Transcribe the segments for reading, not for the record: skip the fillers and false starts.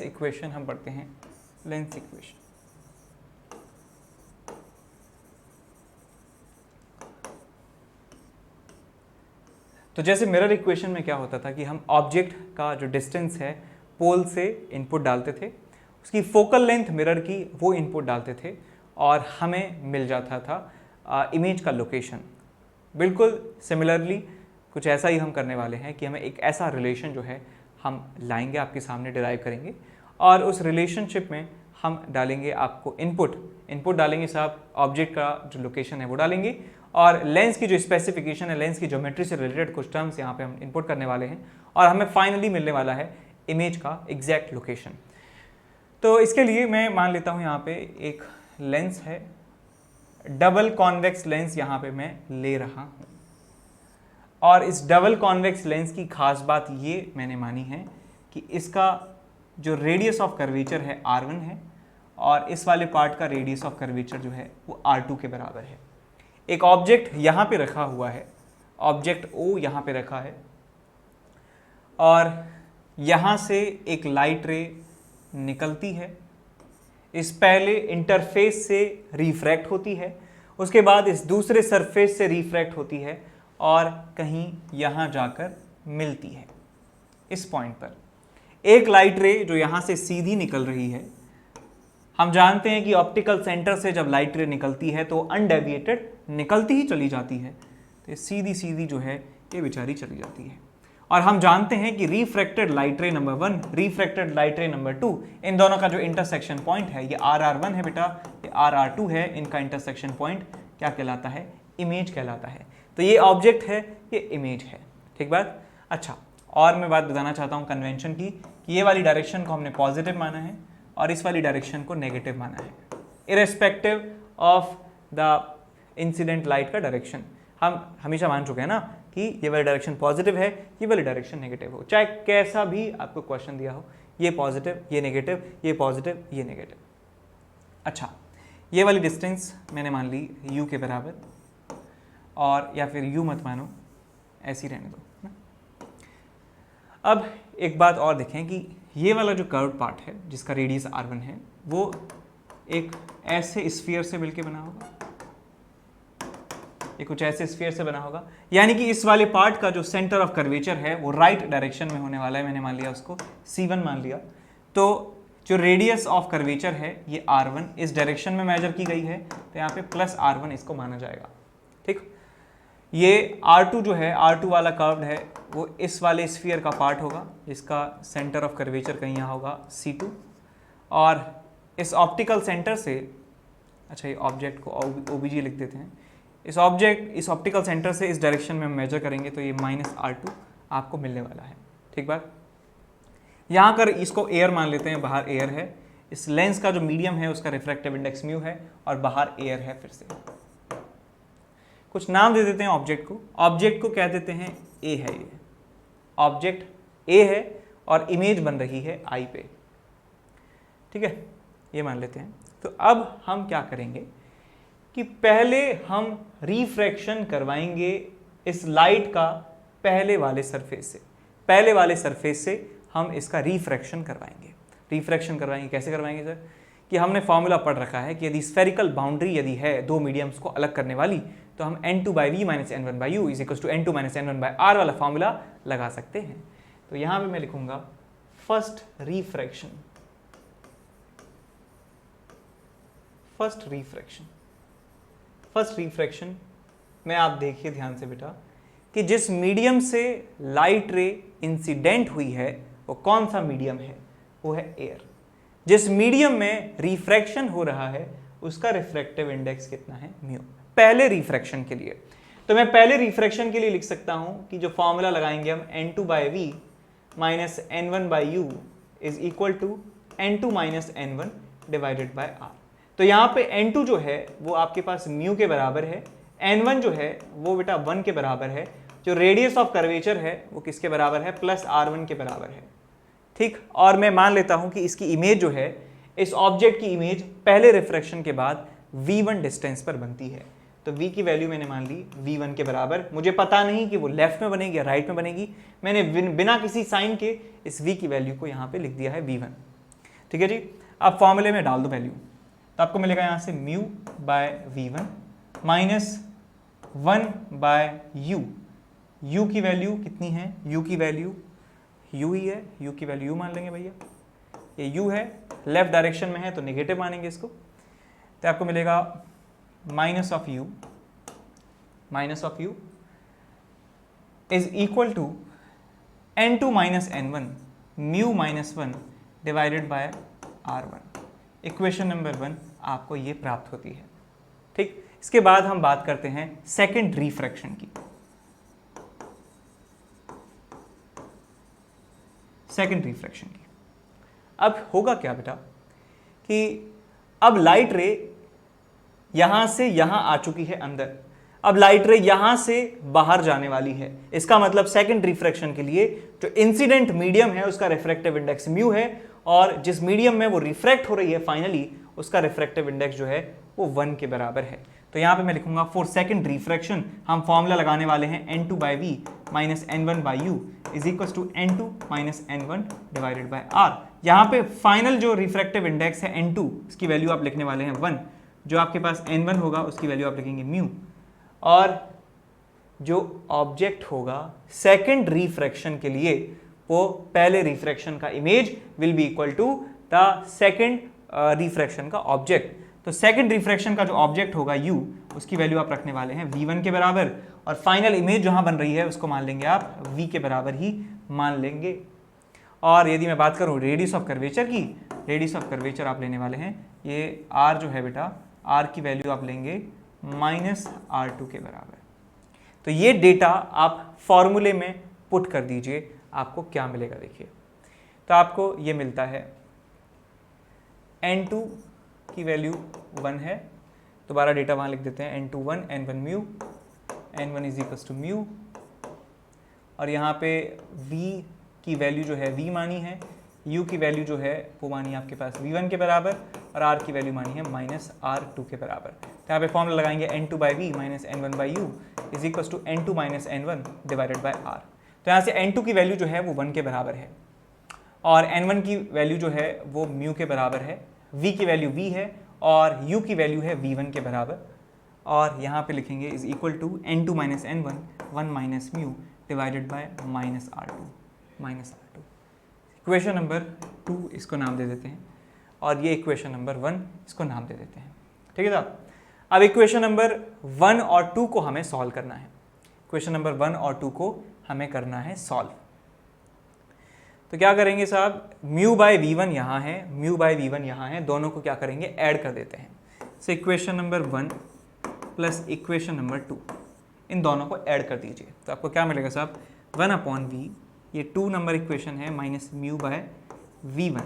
Lens equation हम पढ़ते हैं, लेंस इक्वेशन। तो जैसे मिरर इक्वेशन में क्या होता था कि हम ऑब्जेक्ट का जो डिस्टेंस है पोल से इनपुट डालते थे, उसकी फोकल लेंथ मिरर की वो इनपुट डालते थे और हमें मिल जाता था इमेज का लोकेशन। बिल्कुल सिमिलरली कुछ ऐसा ही हम करने वाले हैं कि हमें एक ऐसा रिलेशन जो है हम लाएंगे, आपके सामने डिराइव करेंगे और उस रिलेशनशिप में हम डालेंगे आपको इनपुट डालेंगे साहब, ऑब्जेक्ट का जो लोकेशन है वो डालेंगे और लेंस की जो स्पेसिफिकेशन है, लेंस की ज्योमेट्री से रिलेटेड कुछ टर्म्स यहाँ पे हम इनपुट करने वाले हैं और हमें फाइनली मिलने वाला है इमेज का एग्जैक्ट लोकेशन। तो इसके लिए मैं मान लेता हूँ यहाँ पे एक लेंस है, डबल कॉन्वेक्स लेंस यहाँ पे मैं ले रहा हूँ और इस डबल कॉन्वेक्स लेंस की खास बात ये मैंने मानी है कि इसका जो रेडियस ऑफ कर्वेचर है R1 है और इस वाले पार्ट का रेडियस ऑफ कर्वेचर जो है वो R2 के बराबर है। एक ऑब्जेक्ट यहाँ पे रखा हुआ है, ऑब्जेक्ट O यहाँ पे रखा है और यहाँ से एक लाइट रे निकलती है, इस पहले इंटरफेस से रिफ्रैक्ट होती है, उसके बाद इस दूसरे सरफेस से रिफ्रैक्ट होती है और कहीं यहाँ जाकर मिलती है। इस पॉइंट पर एक लाइट रे जो यहाँ से सीधी निकल रही है, हम जानते हैं कि ऑप्टिकल सेंटर से जब लाइट रे निकलती है तो अनडेविएटेड निकलती ही चली जाती है, तो सीधी सीधी जो है ये बेचारी चली जाती है। और हम जानते हैं कि रिफ्रैक्टेड लाइट रे नंबर 1, रिफ्रैक्टेड लाइट रे नंबर 2, इन दोनों का जो इंटरसेक्शन पॉइंट है ये RR1 है बेटा, ये RR2 है, इनका इंटरसेक्शन पॉइंट क्या कहलाता है? इमेज कहलाता है। तो ये ऑब्जेक्ट है, ये इमेज है। ठीक बात? अच्छा, और मैं बात बताना चाहता हूँ कन्वेंशन की कि ये वाली डायरेक्शन को हमने पॉजिटिव माना है और इस वाली डायरेक्शन को नेगेटिव माना है, irrespective of the incident light का डायरेक्शन। हम हमेशा मान चुके हैं ना कि ये वाली डायरेक्शन पॉजिटिव है, ये वाली डायरेक्शन नेगेटिव हो, चाहे कैसा भी आपको क्वेश्चन दिया हो, ये पॉजिटिव, ये नेगेटिव, ये पॉजिटिव, ये नेगेटिव। अच्छा, ये वाली डिस्टेंस मैंने मान ली u के बराबर, और या फिर u मत मानो, ऐसी रहने दो ना। अब एक बात और देखें कि ये वाला जो कर्व पार्ट है जिसका रेडियस R1 है वो एक ऐसे स्फीयर से मिलके बना होगा, ये कुछ ऐसे स्फीयर से बना होगा, यानी कि इस वाले पार्ट का जो सेंटर ऑफ कर्वेचर है वो राइट डायरेक्शन में होने वाला है। मैंने मान लिया उसको C1 मान लिया, तो जो रेडियस ऑफ कर्वेचर है ये R1 इस डायरेक्शन में मेजर की गई है, तो यहाँ पे प्लस R1 इसको माना जाएगा। ठीक, ये R2 जो है, R2 वाला कर्व है वो इस वाले स्फीयर का पार्ट होगा जिसका सेंटर ऑफ कर्वेचर कहीं यहाँ होगा C2, और इस ऑप्टिकल सेंटर से, अच्छा ये ऑब्जेक्ट को OBG लिख देते हैं, इस ऑप्टिकल सेंटर से इस डायरेक्शन में हम मेजर करेंगे तो ये -R2 आपको मिलने वाला है। ठीक बात? यहाँ कर इसको एयर मान लेते हैं, बाहर एयर है, इस लेंस का जो मीडियम है उसका रिफ्रैक्टिव इंडेक्स म्यू है और बाहर एयर है। फिर से कुछ नाम दे देते हैं ऑब्जेक्ट को कह देते हैं ए है, ये ऑब्जेक्ट ए है और इमेज बन रही है आई पे। ठीक है, ये मान लेते हैं। तो अब हम क्या करेंगे कि पहले हम रिफ्रैक्शन करवाएंगे इस लाइट का पहले वाले सरफेस से हम इसका रिफ्रैक्शन करवाएंगे। कैसे करवाएंगे सर? कि हमने फॉर्मूला पढ़ रखा है कि यदि स्फेरिकल बाउंड्री यदि है दो मीडियम्स को अलग करने वाली, तो हम n2/v - n1/u = n2 - n1/r वाला फॉर्मूला लगा सकते हैं। तो यहां पे मैं लिखूंगा फर्स्ट रिफ्रैक्शन में आप देखिए ध्यान से बेटा कि जिस मीडियम से लाइट रे इंसिडेंट हुई है वो कौन सा मीडियम है? वो है एयर। जिस मीडियम में रिफ्रैक्शन हो रहा है उसका रिफ्रैक्टिव इंडेक्स कितना है? म्यू। पहले रिफ्रैक्शन के लिए, तो मैं पहले रिफ्रैक्शन के लिए लिख सकता हूं कि जो फॉर्मूला लगाएंगे हम n2/v - n1/u = n2 - n1/r। तो यहाँ पे n2 जो है वो आपके पास म्यू के बराबर है, n1 जो है वो बेटा 1 के बराबर है, जो रेडियस ऑफ कर्वेचर है वो किसके बराबर है? +R1 के बराबर है। ठीक, और मैं मान लेता हूं कि इसकी इमेज जो है, इस ऑब्जेक्ट की इमेज पहले रिफ्रैक्शन के बाद v1 डिस्टेंस पर बनती है। तो v की वैल्यू मैंने मान ली v1 के बराबर। मुझे पता नहीं कि वो लेफ्ट में बनेगी या राइट में बनेगी, मैंने बिना किसी साइन के इस v की वैल्यू को यहाँ पे लिख दिया है v1। ठीक है जी। अब फॉर्मूले में डाल दो वैल्यू, तो आपको मिलेगा यहाँ से mu by v1 minus 1 by U. u की वैल्यू कितनी है, u की वैल्यू u ही है, u की वैल्यू u मान लेंगे भैया, ये u है, लेफ्ट डायरेक्शन में है तो नेगेटिव मानेंगे इसको। तो आपको मिलेगा minus of u is equal to n2 minus n1 mu minus 1 divided by r1। Equation number 1 आपको ये प्राप्त होती है। ठीक, इसके बाद हम बात करते हैं सेकंड रिफ्रैक्शन की। सेकंड रिफ्रैक्शन की अब होगा क्या बेटा कि अब लाइट रे यहां से यहां आ चुकी है अंदर, अब लाइट रे यहां से बाहर जाने वाली है। इसका मतलब सेकंड रिफ्रैक्शन के लिए जो इंसिडेंट मीडियम है उसका रिफ्रैक्टिव इंडेक्स म्यू है, और जिस मीडियम में वो रिफ्रैक्ट हो रही है फाइनली उसका रिफ्रैक्टिव इंडेक्स जो है वो 1 के बराबर है। तो यहां पे मैं लिखूंगा फॉर सेकंड रिफ्रैक्शन हम फॉर्मूला लगाने वाले हैं n2 by V minus n1 by U is equal to n2 minus n1 divided by r। यहाँ पे फाइनल जो रिफ्रैक्टिव इंडेक्स है n2 इसकी वैल्यू आप लिखने वाले हैं 1, जो आपके पास n1 होगा उसकी वैल्यू आप लिखेंगे म्यू, और जो ऑब्जेक्ट होगा सेकंड रिफ्रैक्शन के लिए वो पहले रिफ्रैक्शन का image will be equal to the second refraction का ऑब्जेक्ट। तो सेकंड रिफ्रैक्शन का जो ऑब्जेक्ट होगा u उसकी वैल्यू आप रखने वाले हैं v1 के बराबर, और फाइनल इमेज जहां बन रही है उसको मान लेंगे आप v के बराबर ही मान लेंगे। और यदि मैं बात करूं रेडियस ऑफ कर्वेचर की, रेडियस ऑफ कर्वेचर आप लेने वाले हैं ये r जो है बेटा, r की वैल्यू आप लेंगे माइनस r2 के बराबर। तो ये डेटा आप फॉर्मूले में पुट कर दीजिए, आपको क्या मिलेगा देखिए। तो आपको ये मिलता है n2 की वैल्यू 1 है, दोबारा डेटा वहाँ लिख देते हैं n2 1 n1 mu, n1 is equal to mu, और यहाँ पे v की वैल्यू जो है v मानी है, u की वैल्यू जो है वो मानी आपके पास v1 के बराबर, और r की वैल्यू मानी है माइनस r2 के बराबर। तो यहाँ पे फॉर्मूला लगाएंगे n2 by V minus n1 by U is equal to n2 minus n1 divided by r। तो यहाँ से n2 की वैल्यू जो है वो 1 के बराबर है, और n1 की वैल्यू जो है वो म्यू के बराबर है, v की वैल्यू v है, और u की वैल्यू है v1 के बराबर, और यहाँ पे लिखेंगे is equal to n2 minus n1 1 minus mu divided by minus r2। Equation number 2 इसको नाम दे देते हैं, और ये इक्वेशन नंबर 1 इसको नाम दे देते हैं। ठीक है साहब, अब इक्वेशन नंबर 1 और 2 को हमें सॉल्व करना है। इक्वेशन नंबर 1 और 2 को हमें करना है सॉल्व। तो क्या करेंगे साहब, म्यू बाय v1 यहाँ है, म्यू बाय v1 यहाँ है, दोनों को क्या करेंगे ऐड कर देते हैं। So equation number 1 plus equation number 2 इन दोनों को ऐड कर दीजिए। तो आपको क्या मिलेगा साहब 1 अपॉन v, ये 2 नंबर इक्वेशन है, minus mu by v1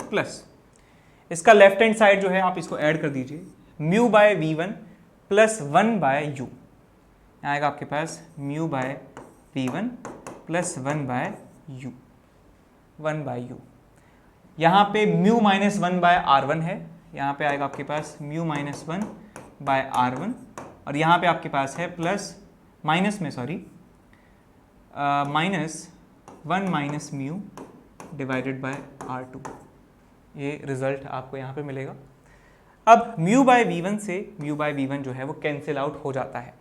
plus इसका लेफ्ट हैंड साइड जो है आप इसको ऐड कर दीजिए, mu by v1 plus 1 by u, आएगा आपके पास mu by v1 plus 1 by u, 1 by u. यहाँ पे म्यू माइनस 1 बाय r1 है, यहाँ पे आएगा आपके पास म्यू माइनस 1 बाय r1, और यहाँ पे आपके पास है प्लस माइनस में sorry minus 1 minus mu divided bye r2। ये रिजल्ट आपको यहाँ पे मिलेगा। अब म्यू बाय v1 से म्यू बाय v1 जो है वो कैंसिल आउट हो जाता है।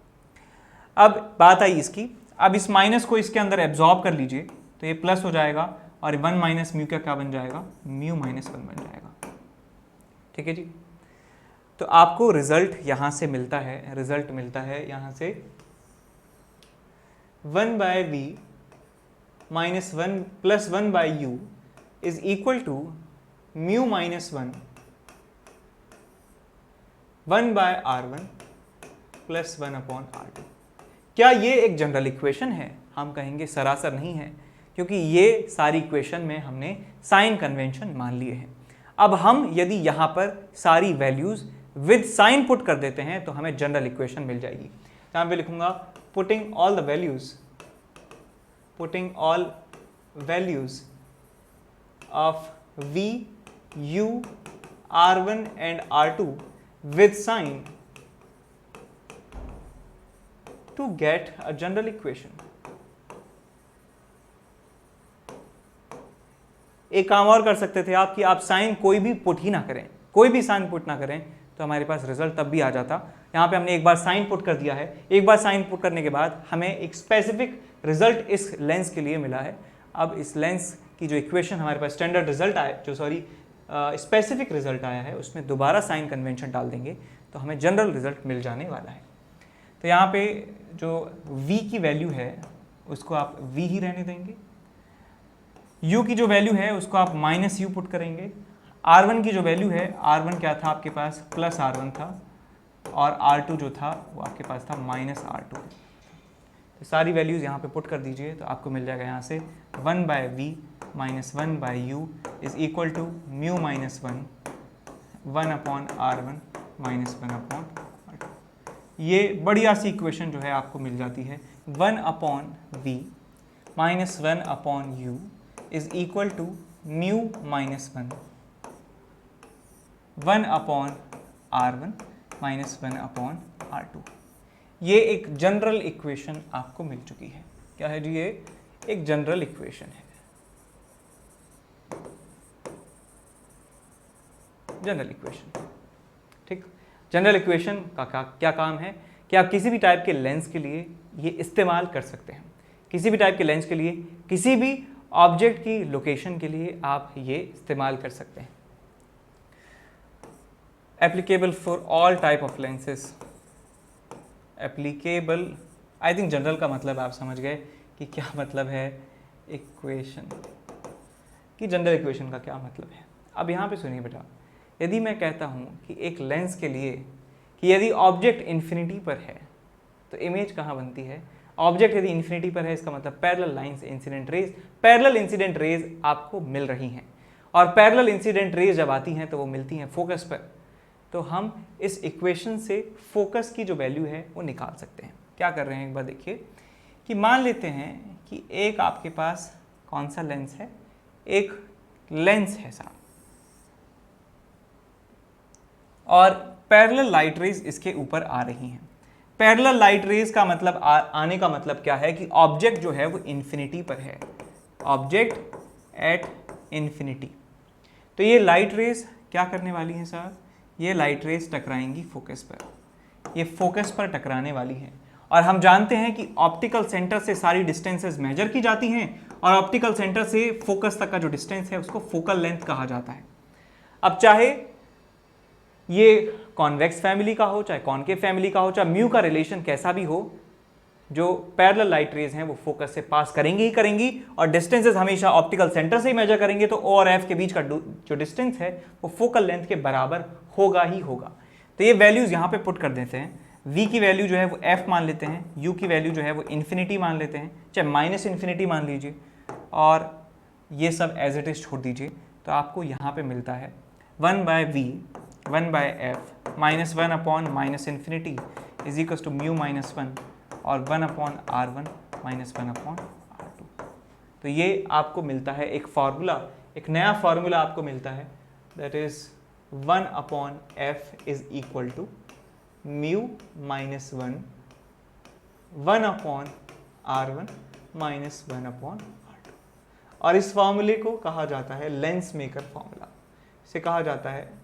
अब बात आई इसकी, अब इस माइनस को इसके अंदर एब्जॉर्ब कर लीजिए, तो ये प्लस हो जाएगा, और 1 माइनस म्यू का क्या बन जाएगा, म्यू माइनस 1 बन जाएगा। ठीक है जी, तो आपको रिजल्ट यहाँ से मिलता है, रिजल्ट मिलता है यहाँ से 1 by v minus 1 plus 1 by U is equal to mu minus 1 by r1 plus 1 upon r2। क्या ये एक जनरल इक्वेशन है? हम कहेंगे सरासर नहीं है, क्योंकि ये सारी इक्वेशन में हमने साइन कन्वेंशन मान लिए हैं। अब हम यदि यहाँ पर सारी वैल्यूज विद साइन पुट कर देते हैं तो हमें जनरल इक्वेशन मिल जाएगी। यहाँ पे लिखूंगा putting all values of v, u, r1 and r2 with sign to get a general equation। एक काम और कर सकते थे आप कि आप साइन कोई भी पुट ही ना करें, कोई भी साइन पुट ना करें, तो हमारे पास रिजल्ट तब भी आ जाता। यहाँ पे हमने एक बार साइन पुट कर दिया है, एक बार साइन पुट करने के बाद हमें एक स्पेसिफिक रिजल्ट इस लेंस के लिए मिला है। अब इस लेंस की जो इक्वेशन हमारे पास स्टैंडर्ड रिजल्ट आया, जो स्पेसिफिक रिजल्ट आया है, उसमें दोबारा साइन कन्वेंशन डाल देंगे तो हमें जनरल रिजल्ट मिल जाने वाला है। तो यहाँ पे जो v की वैल्यू है उसको आप v ही रहने देंगे, u की जो वैल्यू है उसको आप माइनस यू पुट करेंगे, r1 की जो वैल्यू है, r1 क्या था आपके पास, प्लस r1 था, और r2 जो था वो आपके पास था माइनस r2। तो सारी वैल्यूज़ यहाँ पे पुट कर दीजिए तो आपको मिल जाएगा यहाँ से 1/v minus 1/u is equal to mu minus 1/r1 minus 1/r2। ये बढ़िया सी इक्वेशन जो है आपको मिल जाती है। 1/v minus 1/u is equal to mu minus 1/r1 minus 1/r2। ये एक जनरल इक्वेशन आपको मिल चुकी है। क्या है जी? ये एक जनरल इक्वेशन है। जनरल इक्वेशन, ठीक। जनरल इक्वेशन का क्या काम है कि आप किसी भी टाइप के लेंस के लिए ये इस्तेमाल कर सकते हैं। किसी भी टाइप के लेंस के लिए, किसी भी ऑब्जेक्ट की लोकेशन के लिए आप ये इस्तेमाल कर सकते हैं। Applicable for all type of lenses. Applicable, I think general का मतलब आप समझ गए कि क्या मतलब है इक्वेशन, कि जनरल इक्वेशन का क्या मतलब है। अब यहाँ पे सुनिए बेटा, यदि मैं कहता हूँ कि एक लेंस के लिए कि यदि ऑब्जेक्ट इन्फिनिटी पर है तो इमेज कहाँ बनती है? ऑब्जेक्ट यदि इन्फिनिटी पर है इसका मतलब parallel lines incident raise, parallel incident raise आपको मिल रही हैं, और पैरेलल इंसिडेंट रेज जब आती हैं तो वो मिलती हैं फोकस पर। तो हम इस इक्वेशन से फोकस की जो वैल्यू है वो निकाल सकते हैं। क्या कर रहे हैं एक बार देखिए, कि मान लेते हैं कि एक आपके पास कौन सा लेंस है, एक लेंस है साहब, और पैरेलल लाइट रेज इसके ऊपर आ रही हैं। पैरेलल लाइट रेज का मतलब आने का मतलब क्या है कि ऑब्जेक्ट जो है वो इन्फिनिटी पर है, ऑब्जेक्ट एट इन्फिनिटी। तो ये लाइट रेज क्या करने वाली हैं साहब? ये लाइट रेज टकराएंगी फोकस पर, ये फोकस पर टकराने वाली हैं। और हम जानते हैं कि ऑप्टिकल सेंटर से सारी डिस्टेंसेस मेजर की जाती हैं, और ऑप्टिकल सेंटर से फोकस तक का जो डिस्टेंस है उसको फोकल लेंथ कहा जाता है। अब चाहे ये कॉन्वेक्स फैमिली का हो, चाहे कॉनकेव फैमिली का हो, चाहे म्यू का रिलेशन कैसा भी हो, जो पैरेलल लाइट रेज हैं वो फोकस से पास करेंगी ही करेंगी, और डिस्टेंसेस हमेशा ऑप्टिकल सेंटर से ही मेजर करेंगे, तो ओ और एफ के बीच का जो डिस्टेंस है वो फोकल लेंथ के बराबर होगा ही होगा। तो ये वैल्यूज यहाँ पे पुट कर देते हैं। v की वैल्यू जो है वो f मान लेते हैं, u की वैल्यू जो है वो इन्फिनिटी मान लेते हैं, चाहे माइनस इन्फिनिटी मान लीजिए, और ये सब एज इट इज छोड़ दीजिए। तो आपको यहाँ पे मिलता है 1/v 1/f minus 1 minus infinity is equal to mu minus 1 और 1/r1 माइनस 1/r2। तो ये आपको मिलता है एक फार्मूला, एक नया फार्मूला आपको मिलता है, that is 1/f is equal to mu minus 1/r1 minus 1/r2। और इस फार्मूले को कहा जाता है लेंस मेकर फार्मूला। इसे कहा जाता है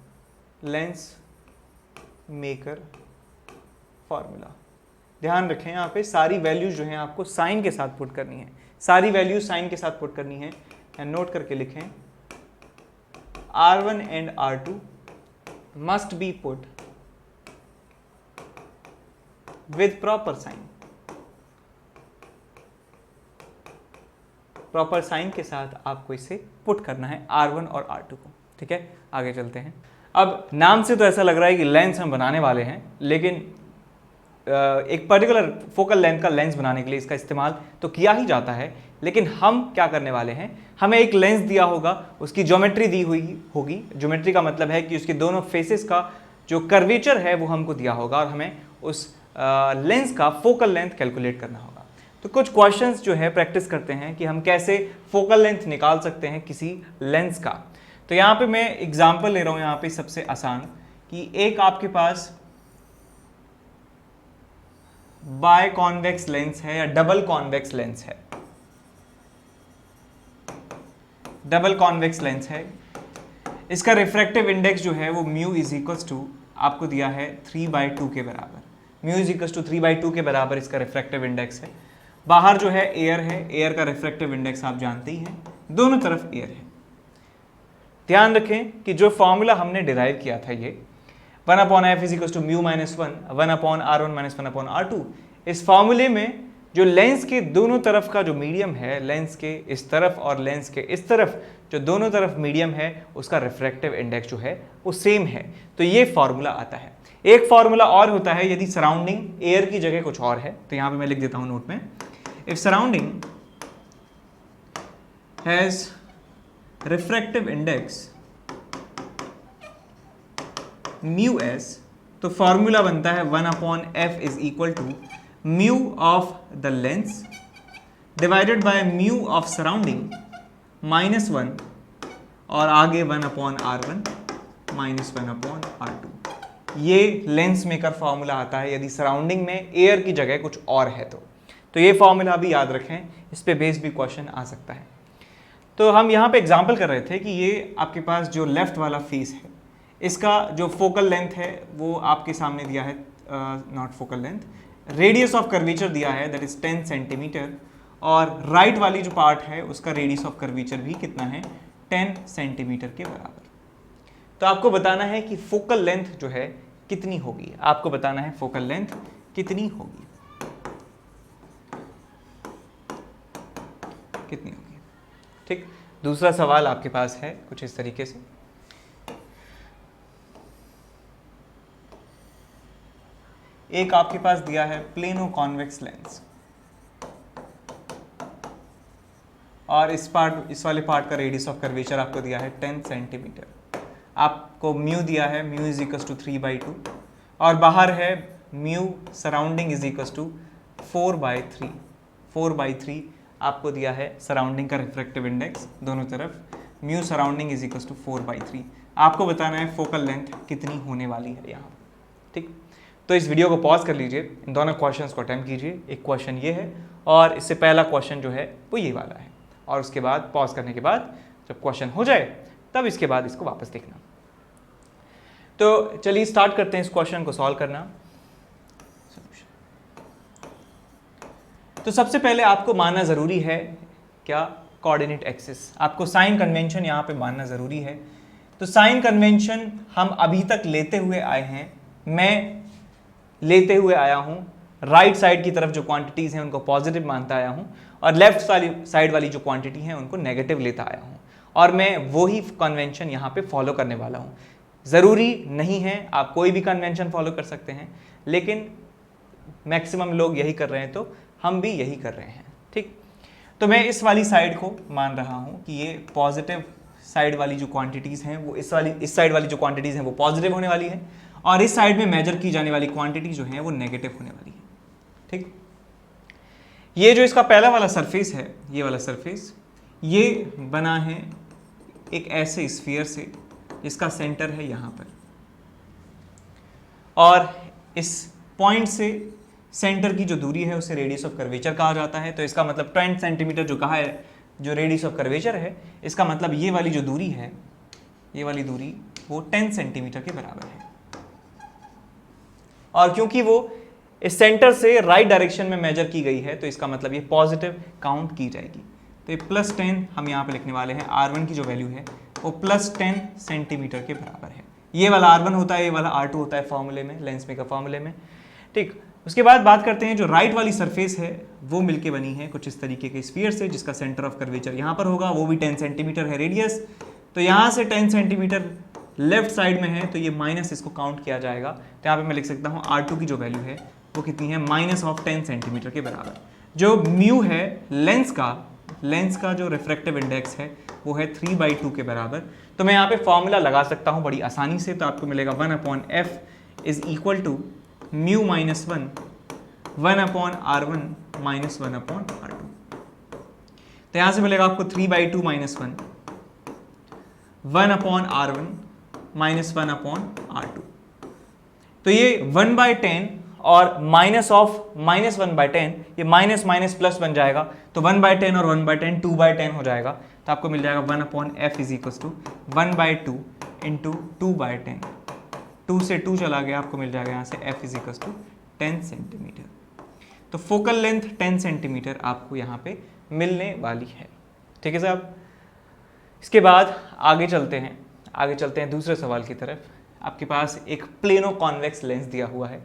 लेंस मेकर फार्मूला। ध्यान रखें यहाँ पे सारी वैल्यूज जो हैं आपको साइन के साथ पुट करनी है, सारी वैल्यूज साइन के साथ पुट करनी है। एंड नोट करके लिखें, R1 and R2 must be put with proper sign. Proper sign के साथ आपको इसे पुट करना है R1 और R2 को। ठीक है, आगे चलते हैं। अब नाम से तो ऐसा लग रहा है कि लेंस हम बनाने वाले हैं, लेकिन एक पर्टिकुलर फोकल लेंथ का लेंस बनाने के लिए इसका इस्तेमाल तो किया ही जाता है, लेकिन हम क्या करने वाले हैं, हमें एक लेंस दिया होगा, उसकी ज्योमेट्री दी हुई होगी। ज्योमेट्री का मतलब है कि उसके दोनों फेसेस का जो कर्वेचर है वो हमको दिया होगा, और हमें उस लेंस का फोकल लेंथ कैलकुलेट करना होगा। तो कुछ क्वेश्चंस जो है प्रैक्टिस करते हैं कि हम कैसे फोकल लेंथ निकाल सकते हैं किसी लेंस का। तो यहाँ पे मैं एग्जांपल ले रहा हूँ, यहाँ पे सबसे आसान, कि एक आपके पास बाय कॉन्वेक्स लेंस है या डबल कॉन्वेक्स लेंस है। डबल कॉन्वेक्स लेंस है, इसका रिफ्रैक्टिव इंडेक्स जो है वो म्यू इज इक्वल्स टू आपको दिया है 3/2 के बराबर, म्यू इज इक्वल्स टू 3/2 के बराबर इसका रिफ्रैक्टिव इंडेक्स है। बाहर जो है एयर है, एयर का रिफ्रैक्टिव इंडेक्स आप जानते ही हैं, दोनों तरफ एयर है। ध्यान रखें कि जो फॉर्मूला हमने डिराइव किया था ये 1/f is equals to mu minus 1/r1 minus 1/r2, इस फॉर्मूले में जो लेंस के दोनों तरफ का जो मीडियम है, लेंस के इस तरफ और लेंस के इस तरफ जो दोनों तरफ मीडियम है, उसका रिफ्रैक्टिव इंडेक्स जो है वो सेम है। तो ये फॉर्मूला आता है। एक फॉर्मूला और होता है यदि सराउंडिंग एयर की जगह कुछ और है, तो यहां पे मैं लिख देता हूं नोट में, if surrounding has refractive index mu s, तो फॉर्मूला बनता है 1/f is equal to mu of the lens divided by mu of surrounding -1 और आगे 1/r1 माइनस 1/r2। ये लेंस मेकर फॉर्मूला आता है यदि सराउंडिंग में एयर की जगह कुछ और है तो ये फॉर्मूला भी याद रखें, इस पे बेस भी क्वेश्चन आ सकता है। तो हम यहाँ पे एग्जांपल कर रहे थे कि ये आपके पास जो लेफ्ट वाला फेस है, इसका जो फोकल लेंथ है वो आपके सामने दिया है, not focal length, radius of curvature दिया है दैट इज 10 सेंटीमीटर, और राइट वाली जो पार्ट है उसका रेडियस ऑफ कर्वेचर भी कितना है, 10 सेंटीमीटर के बराबर। तो आपको बताना है कि फोकल लेंथ जो है कितनी होगी, आपको बताना है फोकल लेंथ कितनी होगी, कितनी होगी। ठीक, दूसरा सवाल आपके पास है कुछ इस तरीके से, एक आपके पास दिया है प्लेनो कॉन्वेक्स लेंस और इस वाले पार्ट का रेडियस ऑफ कर्वेचर आपको दिया है 10 सेंटीमीटर, आपको म्यू दिया है, म्यू इज इक्वल्स टू 3/2 और बाहर है mu surrounding is equals to 4/3, 4/3 आपको दिया है सराउंडिंग का रिफ्रैक्टिव इंडेक्स दोनों तरफ, mu surrounding is equals to 4/3। आपको बताना है फोकल लेंथ कितनी होने वाली है यहाँ। ठीक, तो इस वीडियो को पॉज कर लीजिए, इन दोनों क्वेश्चंस को अटेम्प्ट कीजिए। एक क्वेश्चन ये है और इससे पहला क्वेश्चन जो है वो ये वाला है, और उसके बाद पॉज करने के बाद जब क्वेश्चन हो जाए तब इसके बाद इसको वापस देखना। तो चलिए स्टार्ट करते हैं इस क्वेश्चन को सॉल्व करना। तो सबसे पहले आपको मानना ज़रूरी है क्या, कोऑर्डिनेट एक्सिस, आपको साइन कन्वेंशन यहाँ पे मानना ज़रूरी है। तो साइन कन्वेंशन हम अभी तक लेते हुए आए हैं, मैं लेते हुए आया हूँ, राइट साइड की तरफ जो क्वांटिटीज़ हैं उनको पॉजिटिव मानता आया हूँ और लेफ्ट साइड वाली जो क्वांटिटी हैं उनको नेगेटिव लेता आया हूँ, और मैं वही कन्वेंशन यहाँ पे फॉलो करने वाला हूँ। ज़रूरी नहीं है आप कोई भी कन्वेंशन फॉलो कर सकते हैं, लेकिन मैक्सिमम लोग यही कर रहे हैं तो हम भी यही कर रहे हैं। ठीक, तो मैं इस वाली साइड को मान रहा हूँ कि ये पॉजिटिव साइड वाली जो क्वांटिटीज़ हैं वो इस साइड वाली जो क्वांटिटीज़ हैं वो पॉजिटिव होने वाली है, और इस साइड में मेजर की जाने वाली क्वांटिटी जो है वो नेगेटिव होने वाली है। ठीक, ये जो इसका पहला वाला सरफेस है, ये वाला सरफेस ये बना है एक ऐसे स्फीयर से जिसका सेंटर है यहाँ पर, और इस पॉइंट से सेंटर की जो दूरी है उसे रेडियस ऑफ कर्वेचर कहा जाता है। तो इसका मतलब 10 सेंटीमीटर जो कहा है, जो रेडियस ऑफ कर्वेचर है, इसका मतलब ये वाली जो दूरी है, ये वाली दूरी वो 10 सेंटीमीटर के बराबर है, और क्योंकि वो इस सेंटर से राइट डायरेक्शन में मेजर की गई है तो इसका मतलब ये पॉजिटिव काउंट की जाएगी। तो ये +10 हम यहाँ पे लिखने वाले हैं, R1 की जो वैल्यू है वो +10 सेंटीमीटर के बराबर है। ये वाला R1 होता है, ये वाला R2 होता है फॉर्मूले में, लेंस मेकर फॉर्मूले में। ठीक, उसके बाद बात करते हैं जो राइट वाली सरफेस है वो मिलके बनी है कुछ इस तरीके के स्फीयर से, जिसका सेंटर ऑफ कर्वेचर यहाँ पर होगा, वो भी 10 सेंटीमीटर है रेडियस। तो यहाँ से 10 सेंटीमीटर लेफ्ट साइड में है तो ये माइनस इसको काउंट किया जाएगा। तो यहाँ पे मैं लिख सकता हूँ R2 की जो वैल्यू है वो कितनी है, -10 सेंटीमीटर के बराबर। जो म्यू है लेंस का जो रिफ्रैक्टिव इंडेक्स है वो है 3/2 के बराबर। तो मैं यहाँ पे फॉर्मूला लगा सकता हूँ बड़ी आसानी से, तो आपको मिलेगा 1/f is equal to mu -1 1/r1 minus 1/r2। तो यहाँ से मिलेगा आपको 3/2 -1 1/r1 माइनस 1/r2। तो ये 1/10 और माइनस ऑफ -1/10, ये माइनस माइनस प्लस बन जाएगा, तो 1/10 और 1/10 2/10 हो जाएगा। तो आपको मिल जाएगा 1/f is equal to 1/2 into 2/10। 2 से 2 चला गया, आपको मिल जाएगा यहाँ से f is equal to 10 centimetre. तो फोकल लेंथ 10 सेंटीमीटर आपको यहाँ पे मिलने वाली है। ठीक है साहब। इसके बाद आगे चलते हैं दूसरे सवाल की तरफ। आपके पास एक प्लेनो कॉन्वेक्स लेंस दिया हुआ है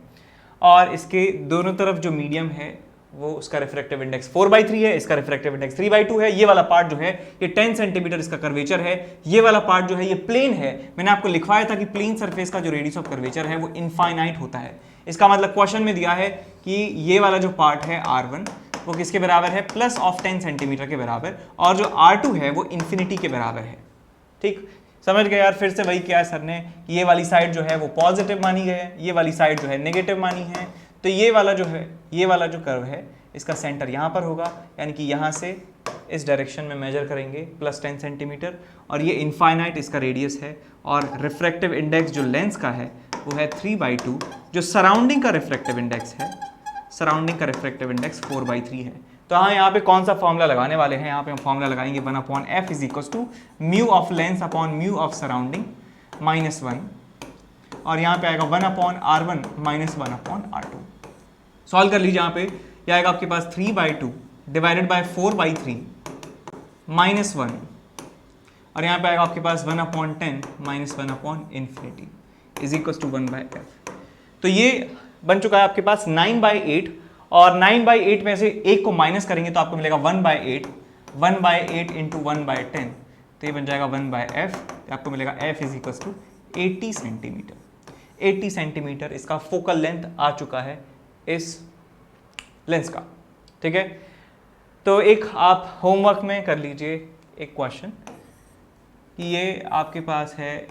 और इसके दोनों तरफ जो मीडियम है वो उसका रिफ्रैक्टिव इंडेक्स 4/3 है, इसका रिफ्रैक्टिव इंडेक्स 3/2 है। ये वाला पार्ट जो है ये 10 सेंटीमीटर इसका कर्वेचर है। ये वाला पार्ट जो है ये प्लेन है। मैंने आपको लिखवाया था कि प्लेन सरफेस का जो रेडियस ऑफ कर्वेचर है वो इनफाइनाइट होता है। इसका मतलब क्वेश्चन में दिया है कि ये वाला जो पार्ट है R1 वो किसके बराबर है, प्लस ऑफ 10 सेंटीमीटर के बराबर, और जो R2 है वो इन्फिनिटी के बराबर है। ठीक, समझ गए यार। फिर से वही किया है सर ने कि ये वाली साइड जो है वो पॉजिटिव मानी गई है, ये वाली साइड जो है नेगेटिव मानी है। तो ये वाला जो कर्व है इसका सेंटर यहाँ पर होगा, यानी कि यहाँ से इस डायरेक्शन में मेजर करेंगे प्लस 10 सेंटीमीटर, और ये इनफाइनाइट इसका रेडियस है, और रिफ्रैक्टिव इंडेक्स जो लेंस का है वो है 3/2। जो सराउंडिंग का रिफ्रैक्टिव इंडेक्स है, सराउंडिंग का रिफ्रैक्टिव इंडेक्स 4/3 है। तो हाँ, यहाँ पे कौन सा फॉर्मूला लगाने वाले हैं, यहाँ पे हम फॉर्मूला लगाएंगे 1/f is equal to mu of lens upon mu of surrounding -1, और यहाँ पे आएगा 1/r1 -1/r2। सॉल्व कर लीजिए। यहाँ पे यह आएगा आपके पास 3/2 डिवाइडेड बाय 4/3 -1, और यहाँ पे आएगा आपके पास 1/10 -1/∞ इज इक्वल टू 1/f। तो ये बन चुका है आपके पास 9/8, और 9/8 में से एक को माइनस करेंगे तो आपको मिलेगा 1/8 इंटू 1/10, तो ये बन जाएगा 1/f। आपको मिलेगा f is equal to 80 centimetre. 80 centimetre इसका फोकल लेंथ आ चुका है इस लेंस का। ठीक है, तो एक आप होमवर्क में कर लीजिए एक क्वेश्चन कि ये आपके पास है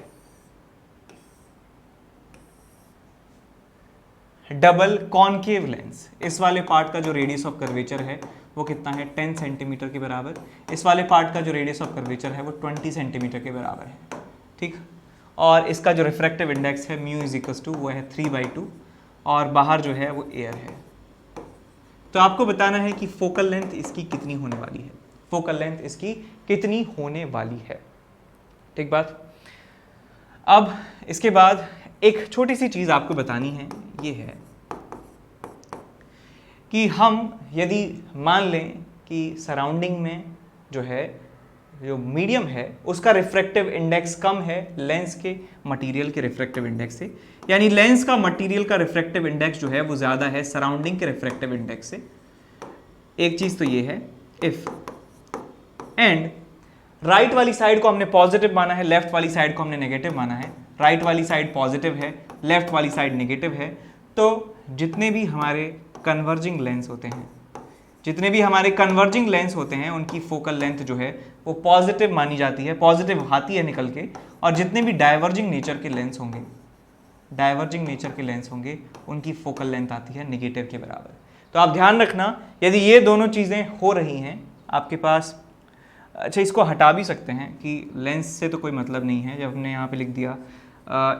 डबल कॉनकेव लेंस। इस वाले पार्ट का जो रेडियस ऑफ कर्वेचर है वो कितना है, 10 सेंटीमीटर के बराबर। इस वाले पार्ट का जो रेडियस ऑफ कर्वेचर है वो 20 सेंटीमीटर के बराबर है। ठीक, और इसका जो रिफ्रैक्टिव इंडेक्स है म्यू इज इक्वल टू वो है 3/2, और बाहर जो है वो एयर है। तो आपको बताना है कि फोकल लेंथ इसकी कितनी होने वाली है, फोकल लेंथ इसकी कितनी होने वाली है। ठीक बात। अब इसके बाद एक छोटी सी चीज़ आपको बतानी है, ये है कि हम यदि मान लें कि सराउंडिंग में जो है जो मीडियम है उसका रिफ्रैक्टिव इंडेक्स कम है लेंस के मटेरियल के रिफ्रैक्टिव इंडेक्स से, यानी लेंस का मटेरियल का रिफ्रैक्टिव इंडेक्स जो है वो ज़्यादा है सराउंडिंग के रिफ्रैक्टिव इंडेक्स से। एक चीज़ तो ये है इफ़ एंड राइट वाली साइड को हमने पॉजिटिव माना है, लेफ्ट वाली साइड को हमने नेगेटिव माना है। राइट वाली साइड पॉजिटिव है, लेफ्ट वाली साइड नेगेटिव है, तो जितने भी हमारे कन्वर्जिंग लेंस होते हैं उनकी फोकल लेंथ जो है वो पॉजिटिव मानी जाती है, पॉजिटिव आती है निकल के, और जितने भी डाइवर्जिंग नेचर के लेंस होंगे उनकी फोकल लेंथ आती है नेगेटिव के बराबर। तो आप ध्यान रखना, यदि ये दोनों चीज़ें हो रही हैं आपके पास, इसको हटा भी सकते हैं कि लेंस से तो कोई मतलब नहीं है, जब हमने यहाँ पे लिख दिया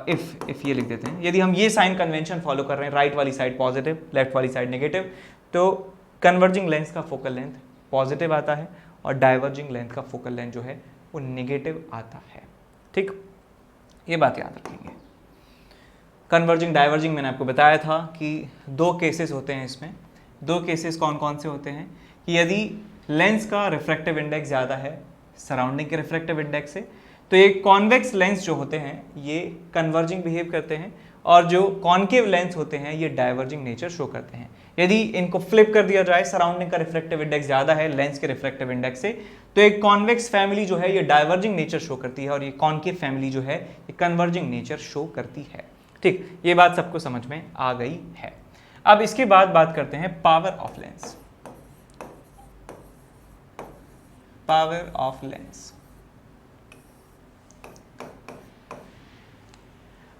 इफ़ ये लिख देते हैं, यदि हम ये साइन कन्वेंशन फॉलो कर रहे हैं, राइट वाली साइड पॉजिटिव लेफ्ट वाली साइड नेगेटिव, तो कन्वर्जिंग लेंस का फोकल लेंथ पॉजिटिव आता है और डाइवर्जिंग लेंथ का फोकल लेंथ जो है वो नेगेटिव आता है। ठीक, ये बात याद रखेंगे। कन्वर्जिंग डाइवर्जिंग मैंने आपको बताया था कि 2 केसेस होते हैं इसमें। 2 केसेस कौन कौन से होते हैं कि यदि लेंस का रिफ्रैक्टिव इंडेक्स ज़्यादा है सराउंडिंग के रिफ्रैक्टिव इंडेक्स से, तो ये कॉन्वेक्स लेंस जो होते हैं ये कन्वर्जिंग बिहेव करते हैं, और जो कॉनकेव लेंस होते हैं ये डाइवर्जिंग नेचर शो करते हैं। यदि इनको फ्लिप कर दिया जाए, सराउंडिंग का रिफ्रैक्टिव इंडेक्स ज़्यादा है लेंस के रिफ्रैक्टिव इंडेक्स से, तो एक कॉन्वेक्स फैमिली जो है ये डाइवर्जिंग नेचर शो करती है, और ये कॉनकेव फैमिली जो है ये कन्वर्जिंग नेचर शो करती है। ठीक, ये बात सबको समझ में आ गई है। अब इसके बाद बात करते हैं power of lens. Power of lens.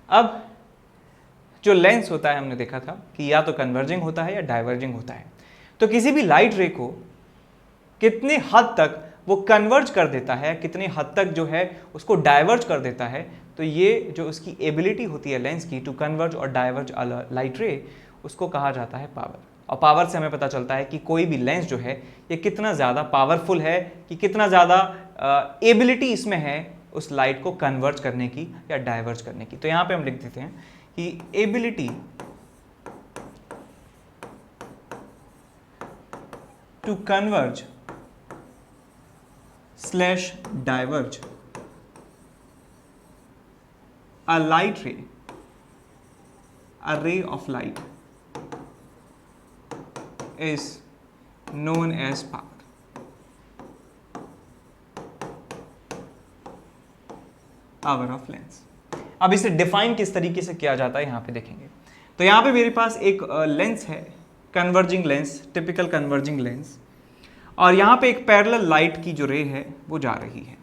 अब जो लेंस होता है हमने देखा था कि या तो कन्वर्जिंग होता है या डाइवर्जिंग होता है। तो किसी भी लाइट रे को कितने हद तक वो कन्वर्ज कर देता है, कितने हद तक जो है उसको डाइवर्ज कर देता है, तो ये जो उसकी एबिलिटी होती है लेंस की टू कन्वर्ज और डाइवर्ज लाइट रे, उसको कहा जाता है पावर। और पावर से हमें पता चलता है कि कोई भी लेंस जो है ये कितना ज़्यादा पावरफुल है, कि कितना ज़्यादा एबिलिटी इसमें है उस लाइट को कन्वर्ज करने की या डाइवर्ज करने की। तो यहाँ पे हम लिख देते हैं कि ability to converge slash diverge a light ray, a ray of light is known as power. Power of lens. अब इसे डिफाइन किस तरीके से किया जाता है यहाँ पे देखेंगे। तो यहाँ पे मेरे पास एक लेंस है, converging lens, typical converging lens, और यहाँ पे एक पैरेलल लाइट की जो रे है वो जा रही है,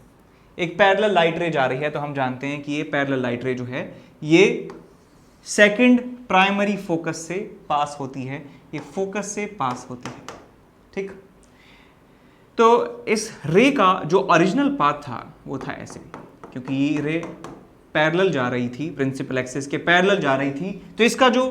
एक पैरेलल लाइट रे जा रही है। तो हम जानते हैं कि ये पैरेलल लाइट रे जो है ये सेकंड प्राइमरी फोकस से पास होती है, ये फोकस से पास होती है, ठीक। तो इस रे का जो ओरिजिनल पाथ था वो था ऐसे, क्योंकि ये रे पैरेलल जा रही थी, प्रिंसिपल एक्सिस के पैरेलल जा रही थी, तो इसका जो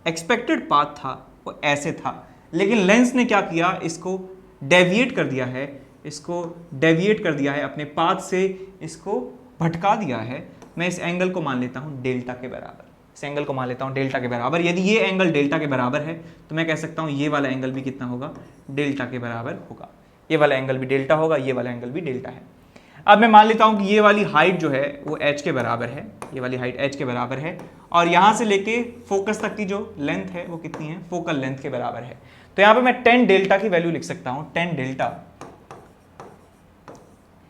एक्सपेक्टेड पाथ था वो ऐसे था। लेकिन लेंस ने क्या किया, इसको डेविएट कर दिया है, इसको डेविएट कर दिया है अपने पाथ से, इसको भटका दिया है। मैं इस एंगल को मान लेता हूँ डेल्टा के बराबर, इस एंगल को मान लेता हूँ डेल्टा के बराबर। यदि ये एंगल डेल्टा के बराबर है तो मैं कह सकता हूँ ये वाला एंगल भी कितना होगा, डेल्टा के बराबर होगा। ये वाला एंगल भी डेल्टा होगा, ये वाला एंगल भी डेल्टा है। अब मैं मान लेता हूँ कि ये वाली हाइट जो है वो h के बराबर है, ये वाली हाइट h के बराबर है, और यहाँ से लेके फोकस तक की जो लेंथ है वो कितनी है, फोकल लेंथ के बराबर है। तो यहाँ पे मैं 10 डेल्टा की वैल्यू लिख सकता हूँ, 10 delta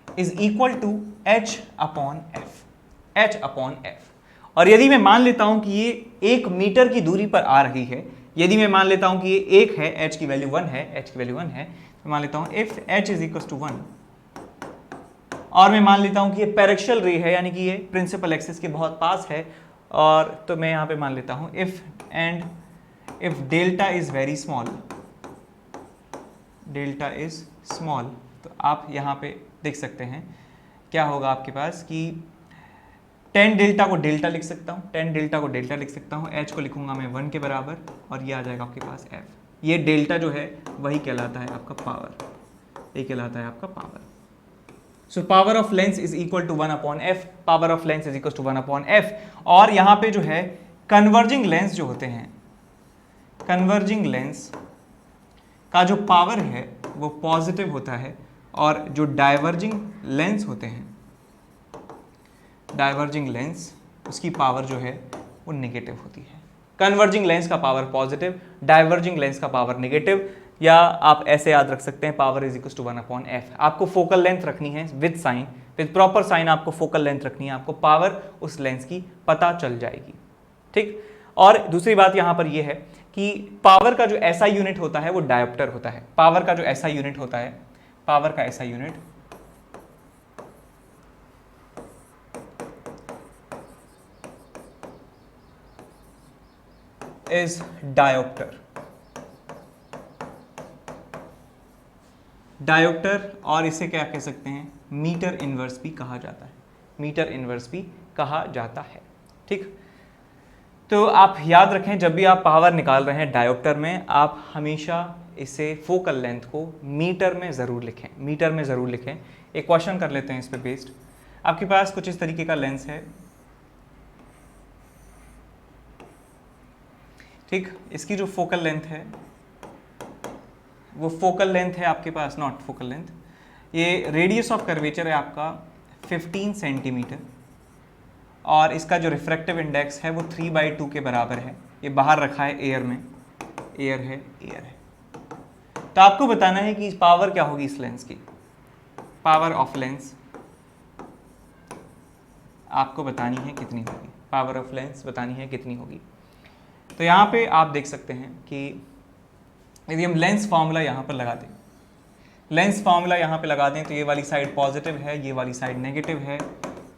is equal to h upon f। और यदि मैं मान लेता हूं कि ये 1 मीटर की दूरी पर आ रही है, यदि मैं मान लेता हूं कि ये 1 है, h की वैल्यू 1 है, h की वैल्यू 1 है, तो मान लेता हूं if h is equal to 1, और मैं मान लेता हूं कि ये पैरेक्शियल रे है, यानी कि ये प्रिंसिपल एक्सिस के बहुत पास है, और तो मैं यहां पे मान लेता हूं if delta is very small, delta is small, तो आप यहाँ पे देख सकते हैं क्या होगा आपके पास कि 10 डेल्टा को डेल्टा लिख सकता हूँ, 10 डेल्टा को डेल्टा लिख सकता हूँ, h को लिखूंगा मैं 1 के बराबर, और ये आ जाएगा आपके पास f। ये डेल्टा जो है वही कहलाता है आपका पावर, ये कहलाता है आपका power. So power of lens is equal to 1 upon f, power of lens is equal to 1 upon f. और यहाँ पे जो है कन्वर्जिंग लेंस जो होते हैं, कन्वर्जिंग लेंस का जो पावर है वो पॉजिटिव होता है, और जो डाइवर्जिंग लेंस होते हैं, डाइवर्जिंग लेंस उसकी पावर जो है वो नेगेटिव होती है। कन्वर्जिंग लेंस का पावर पॉजिटिव, डाइवर्जिंग लेंस का पावर नेगेटिव, या आप ऐसे याद रख सकते हैं power is equal to 1 upon f. आपको फोकल लेंथ रखनी है with sign, with proper sign आपको फोकल लेंथ रखनी है, आपको पावर उस लेंस की पता चल जाएगी, ठीक। और दूसरी बात यहाँ पर यह है कि पावर का जो ऐसा यूनिट होता है वो डायोप्टर होता है। पावर का जो ऐसा यूनिट होता है, पावर का ऐसा यूनिट इज डायोप्टर, डायोप्टर, और इसे क्या कह सकते हैं, मीटर इनवर्स भी कहा जाता है, मीटर इनवर्स भी कहा जाता है, ठीक। तो आप याद रखें जब भी आप पावर निकाल रहे हैं डायोप्टर में, आप हमेशा इसे फोकल लेंथ को मीटर में ज़रूर लिखें, मीटर में ज़रूर लिखें। एक क्वेश्चन कर लेते हैं इस पे बेस्ड। आपके पास कुछ इस तरीके का लेंस है, ठीक। इसकी जो फोकल लेंथ है वो फोकल लेंथ है आपके पास, नॉट फोकल लेंथ, ये रेडियस ऑफ कर्वेचर है आपका 15 सेंटीमीटर, और इसका जो रिफ्रैक्टिव इंडेक्स है वो 3/2 के बराबर है। ये बाहर रखा है एयर में, एयर है, एयर है। तो आपको बताना है कि पावर क्या होगी इस लेंस की, पावर ऑफ लेंस आपको बतानी है कितनी होगी, पावर ऑफ लेंस बतानी है कितनी होगी। तो यहाँ पे आप देख सकते हैं कि यदि हम लेंस फार्मूला यहाँ पर लगा दें, लेंस फार्मूला यहाँ पे लगा दें, तो ये वाली साइड पॉजिटिव है, ये वाली साइड नेगेटिव है,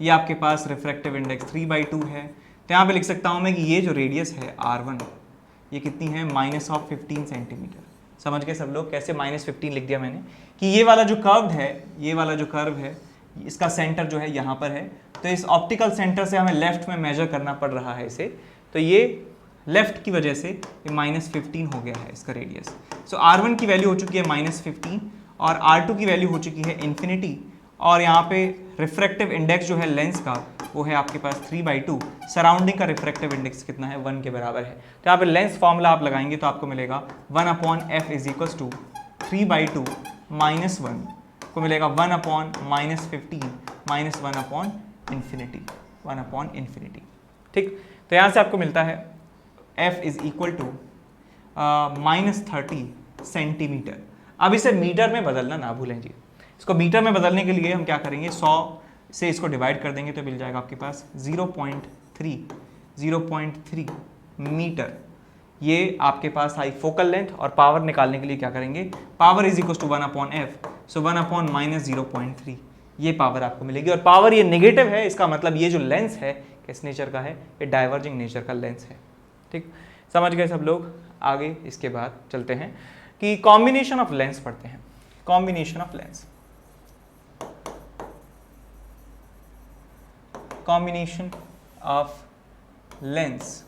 ये आपके पास रिफ्रैक्टिव इंडेक्स 3/2 है। तो यहाँ पे लिख सकता हूँ मैं कि ये जो रेडियस है R1 ये कितनी है, -15 सेंटीमीटर। समझ गए सब लोग कैसे -15 लिख दिया मैंने, कि ये वाला जो कर्व है, ये वाला जो कर्व है इसका सेंटर जो है यहाँ पर है, तो इस ऑप्टिकल सेंटर से हमें लेफ्ट में मेजर करना पड़ रहा है इसे, तो ये लेफ्ट की वजह से ये -15 हो गया है इसका रेडियस। सो R1 की वैल्यू हो चुकी है -15 और R2 की वैल्यू हो चुकी है इन्फिनिटी, और यहाँ पे रिफ्रैक्टिव इंडेक्स जो है लेंस का वो है आपके पास 3/2। सराउंडिंग का रिफ्रैक्टिव इंडेक्स कितना है, 1 के बराबर है। तो यहाँ पे लेंस फॉर्मूला आप लगाएंगे तो आपको मिलेगा 1/f इज इक्वल्स टू 3/2 -1 को मिलेगा 1/-15 -1/∞। ठीक, तो यहाँ से आपको मिलता है f is equal to -30 centimetre. अब इसे मीटर में बदलना ना भूलें जी। इसको मीटर में बदलने के लिए हम क्या करेंगे, 100 से इसको डिवाइड कर देंगे तो मिल जाएगा आपके पास 0.3 मीटर। ये आपके पास आई फोकल लेंथ। और पावर निकालने के लिए क्या करेंगे, power is equal to 1/f, so 1/-0.3 ये पावर आपको मिलेगी। और पावर ये नेगेटिव है, इसका मतलब ये जो लेंस है किस नेचर का है, ये डाइवर्जिंग नेचर का लेंस है। ठीक, समझ गए सब लोग। आगे इसके बाद चलते हैं कि कॉम्बिनेशन ऑफ लेंस पढ़ते हैं। Combination of lens, combination of lens.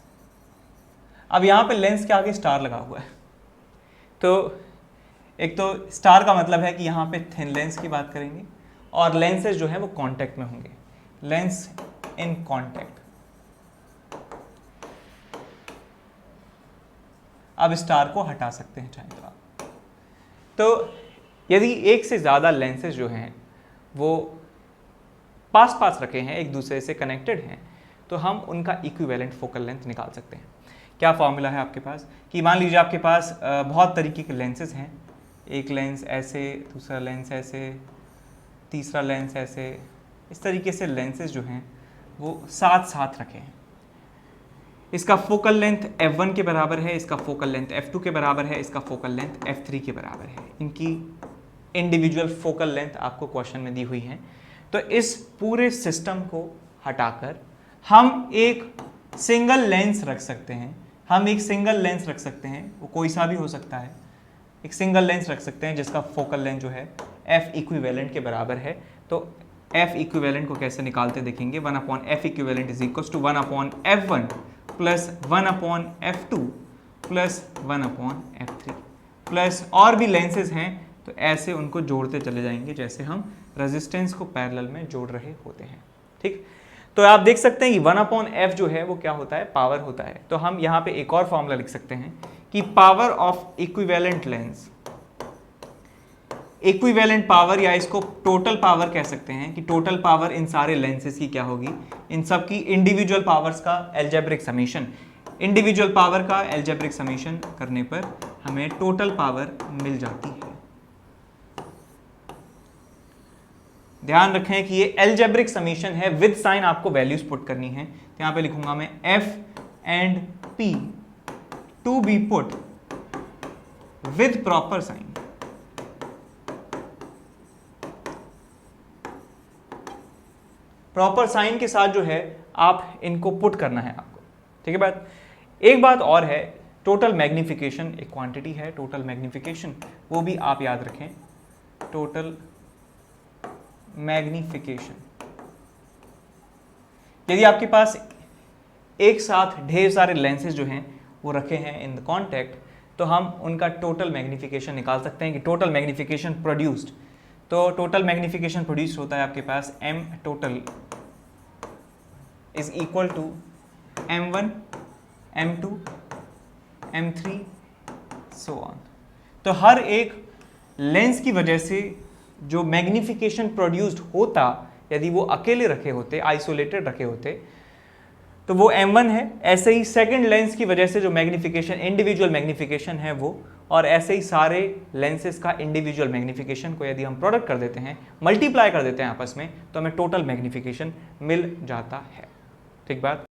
अब यहाँ पे लेंस के आगे स्टार लगा हुआ है, तो एक तो स्टार का मतलब है कि यहाँ पे थिन लेंस की बात करेंगे और लेंसेज जो है वो कांटेक्ट में होंगे, लेंस इन कांटेक्ट। अब स्टार को हटा सकते हैं चाहे तो आप। तो यदि एक से ज़्यादा लेंसेज जो हैं वो पास पास रखे हैं, एक दूसरे से कनेक्टेड हैं, तो हम उनका इक्विवेलेंट फोकल लेंथ निकाल सकते हैं। क्या फॉर्मूला है आपके पास कि मान लीजिए आपके पास बहुत तरीके के लेंसेज हैं, एक लेंस ऐसे, दूसरा लेंस ऐसे, तीसरा लेंस ऐसे, इस तरीके से लेंसेज जो हैं वो साथ साथ रखे हैं। इसका फोकल लेंथ f1 के बराबर है, इसका फोकल लेंथ f2 के बराबर है, इसका फोकल लेंथ f3 के बराबर है। इनकी इंडिविजुअल फोकल लेंथ आपको क्वेश्चन में दी हुई है। तो इस पूरे सिस्टम को हटाकर हम एक सिंगल लेंस रख सकते हैं। हम एक सिंगल लेंस रख सकते हैं, वो कोई सा भी हो सकता है। एक सिंगल लेंस रख सकते हैं जिसका फोकल लेंथ जो है f इक्विवेलेंट के बराबर है। तो f इक्विवेलेंट को कैसे निकालते देखेंगे, 1/f equivalent is equal to 1/f1 plus 1/f2 plus 1/f3 plus और भी लेंसेज हैं तो ऐसे उनको जोड़ते चले जाएंगे जैसे हम रेजिस्टेंस को पैरेलल में जोड़ रहे होते हैं। ठीक, तो आप देख सकते हैं कि 1/f जो है वो क्या होता है, पावर होता है। तो हम यहाँ पे एक और फॉर्मूला लिख सकते हैं कि power of equivalent lens, equivalent power या इसको टोटल पावर कह सकते हैं कि टोटल पावर इन सारे लेंसेज की क्या होगी, इन सब की इंडिविजुअल पावर्स का एल्जेब्रिक समीशन। इंडिविजुअल पावर का एल्जेब्रिक समीशन करने पर हमें टोटल पावर मिल जाती है। ध्यान रखें कि ये एल्जेब्रिक समीशन है, विद साइन आपको वैल्यूज पुट करनी है। तो यहां पे लिखूंगा मैं f and p to be put with proper sign. Proper sign के साथ जो है आप इनको पुट करना है आपको। ठीक है बात। एक बात और है, टोटल मैग्निफिकेशन एक क्वांटिटी है, टोटल मैग्निफिकेशन वो भी आप याद रखें। टोटल मैग्निफिकेशन, यदि आपके पास एक साथ ढेर सारे लेंसेज जो हैं वो रखे हैं इन द कॉन्टैक्ट, तो हम उनका टोटल मैग्निफिकेशन निकाल सकते हैं कि टोटल मैग्निफिकेशन प्रोड्यूस्ड। तो टोटल मैग्निफिकेशन प्रोड्यूस होता है आपके पास m total is equal to m1 m2 m3 so on. तो हर एक लेंस की वजह से जो मैग्निफिकेशन प्रोड्यूस्ड होता, यदि वो अकेले रखे होते, आइसोलेटेड रखे होते, तो वो m1 है। ऐसे ही सेकंड लेंस की वजह से जो मैग्निफिकेशन, इंडिविजुअल मैग्निफिकेशन है वो, और ऐसे ही सारे लेंसेज का इंडिविजुअल मैग्निफिकेशन को यदि हम प्रोडक्ट कर देते हैं, मल्टीप्लाई कर देते हैं आपस में, तो हमें टोटल मैग्निफिकेशन मिल जाता है। ठीक बात।